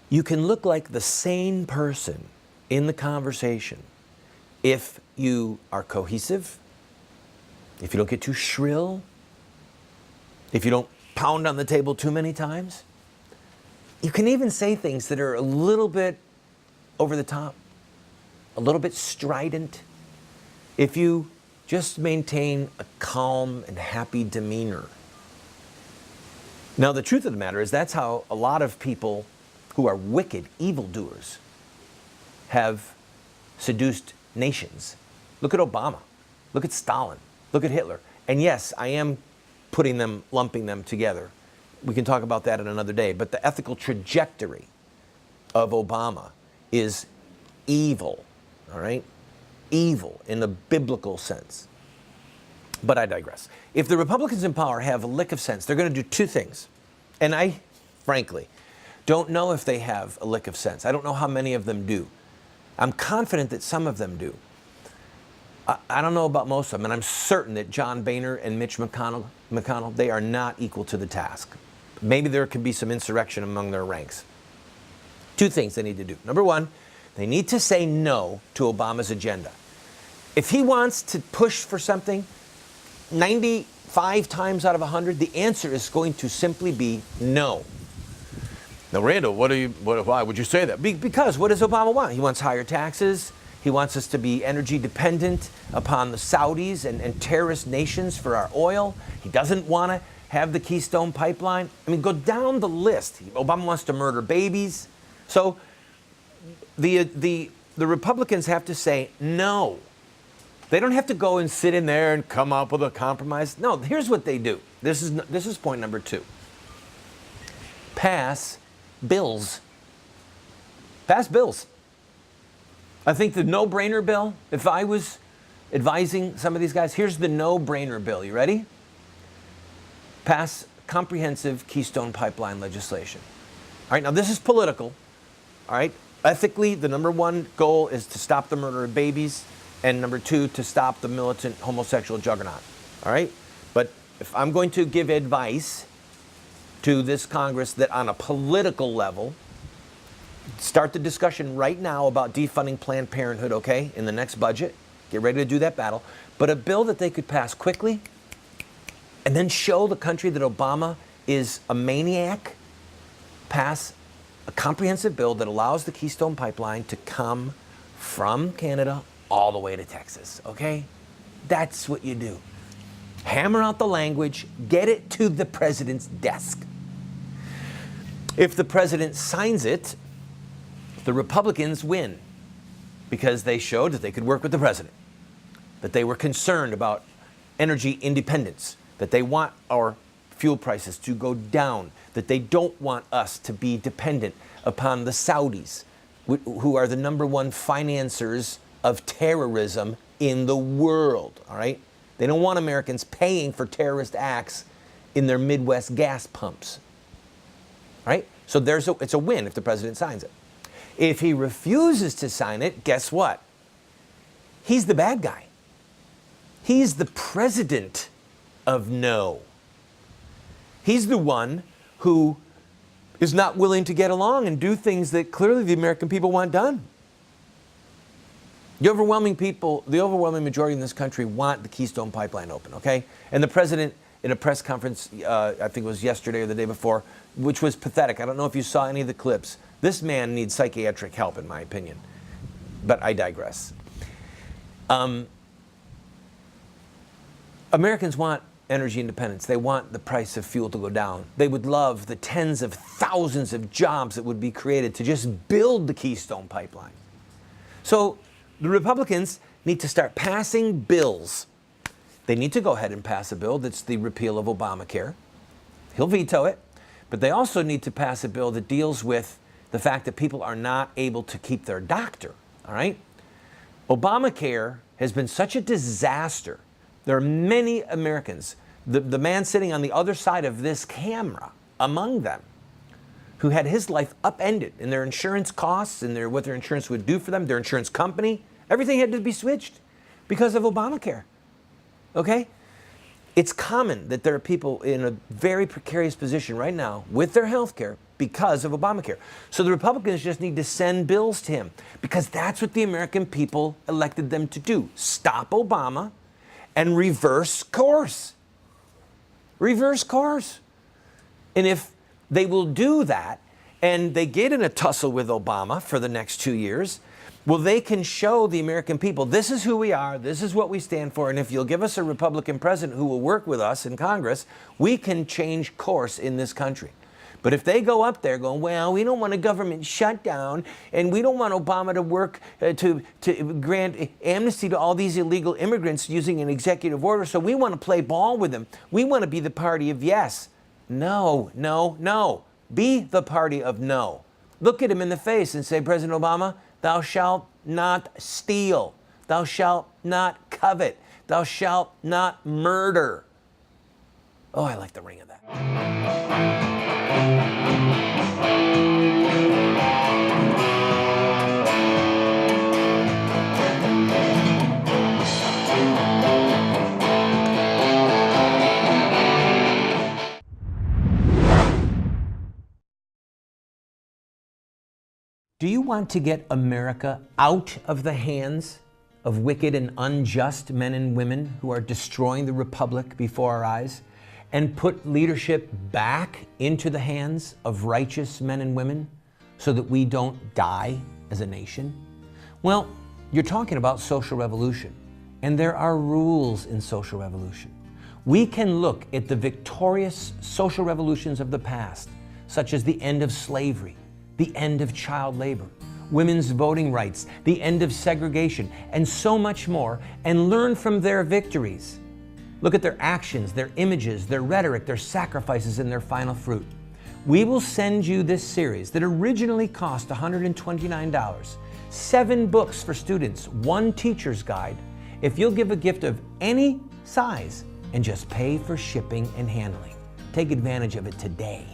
You can look like the sane person in the conversation if you are cohesive, if you don't get too shrill, if you don't pound on the table too many times. You can even say things that are a little bit over the top, a little bit strident, if you just maintain a calm and happy demeanor. Now, the truth of the matter is that's how a lot of people who are wicked evildoers have seduced nations. Look at Obama. Look at Stalin. Look at Hitler. And yes, I am lumping them together. We can talk about that in another day. But the ethical trajectory of Obama is evil, all right? Evil in the biblical sense. But I digress. If the Republicans in power have a lick of sense, they're going to do two things. And I, frankly, don't know if they have a lick of sense. I don't know how many of them do. I'm confident that some of them do. I don't know about most of them, and I'm certain that John Boehner and Mitch McConnell, they are not equal to the task. Maybe there could be some insurrection among their ranks. Two things they need to do. Number one, they need to say no to Obama's agenda. If he wants to push for something, 95 times out of 100, the answer is going to simply be no. Now, Randall, why would you say that? Because what does Obama want? He wants higher taxes. He wants us to be energy dependent upon the Saudis and terrorist nations for our oil. He doesn't want to have the Keystone pipeline. I mean, go down the list. Obama wants to murder babies. So the Republicans have to say no. They don't have to go and sit in there and come up with a compromise. No, here's what they do. This is point number two. Pass bills. Pass bills. I think the no-brainer bill, if I was advising some of these guys, here's the no-brainer bill. You ready? Pass comprehensive Keystone pipeline legislation. All right, now this is political. All right, ethically, the number one goal is to stop the murder of babies, and number two, to stop the militant homosexual juggernaut. All right, but if I'm going to give advice to this Congress that on a political level, start the discussion right now about defunding Planned Parenthood, okay, in the next budget. Get ready to do that battle. But a bill that they could pass quickly and then show the country that Obama is a maniac, pass a comprehensive bill that allows the Keystone pipeline to come from Canada all the way to Texas, okay? That's what you do. Hammer out the language, get it to the president's desk. If the president signs it, the Republicans win because they showed that they could work with the president, that they were concerned about energy independence, that they want our fuel prices to go down, that they don't want us to be dependent upon the Saudis, who are the number one financiers of terrorism in the world, all right? They don't want Americans paying for terrorist acts in their Midwest gas pumps, all right? So it's a win if the president signs it. If he refuses to sign it, guess what? He's the bad guy. He's the president of no. He's the one who is not willing to get along and do things that clearly the American people want done. The overwhelming majority in this country want the Keystone pipeline open, okay? And the president, in a press conference, I think it was yesterday or the day before, which was pathetic. I don't know if you saw any of the clips. This man needs psychiatric help, in my opinion. But I digress. Americans want energy independence. They want the price of fuel to go down. They would love the tens of thousands of jobs that would be created to just build the Keystone pipeline. So the Republicans need to start passing bills. They need to go ahead and pass a bill that's the repeal of Obamacare. He'll veto it. But they also need to pass a bill that deals with the fact that people are not able to keep their doctor, all right? Obamacare has been such a disaster. There are many Americans, the man sitting on the other side of this camera, among them, who had his life upended in their insurance costs and what their insurance would do for them, their insurance company. Everything had to be switched because of Obamacare, okay? It's common that there are people in a very precarious position right now with their health care because of Obamacare. So the Republicans just need to send bills to him because that's what the American people elected them to do. Stop Obama and reverse course. Reverse course. And if they will do that and they get in a tussle with Obama for the next 2 years, well, they can show the American people, this is who we are, this is what we stand for, and if you'll give us a Republican president who will work with us in Congress, we can change course in this country. But if they go up there going, well, we don't want a government shutdown, and we don't want Obama to work to grant amnesty to all these illegal immigrants using an executive order, so we want to play ball with them. We want to be the party of yes. No, no, no. Be the party of no. Look at him in the face and say, President Obama, thou shalt not steal. Thou shalt not covet. Thou shalt not murder. Oh, I like the ring of that. Do you want to get America out of the hands of wicked and unjust men and women who are destroying the republic before our eyes and put leadership back into the hands of righteous men and women so that we don't die as a nation? Well, you're talking about social revolution, and there are rules in social revolution. We can look at the victorious social revolutions of the past, such as the end of slavery, the end of child labor, women's voting rights, the end of segregation, and so much more, and learn from their victories. Look at their actions, their images, their rhetoric, their sacrifices, and their final fruit. We will send you this series that originally cost $129, 7 books for students, 1 teacher's guide, if you'll give a gift of any size and just pay for shipping and handling. Take advantage of it today.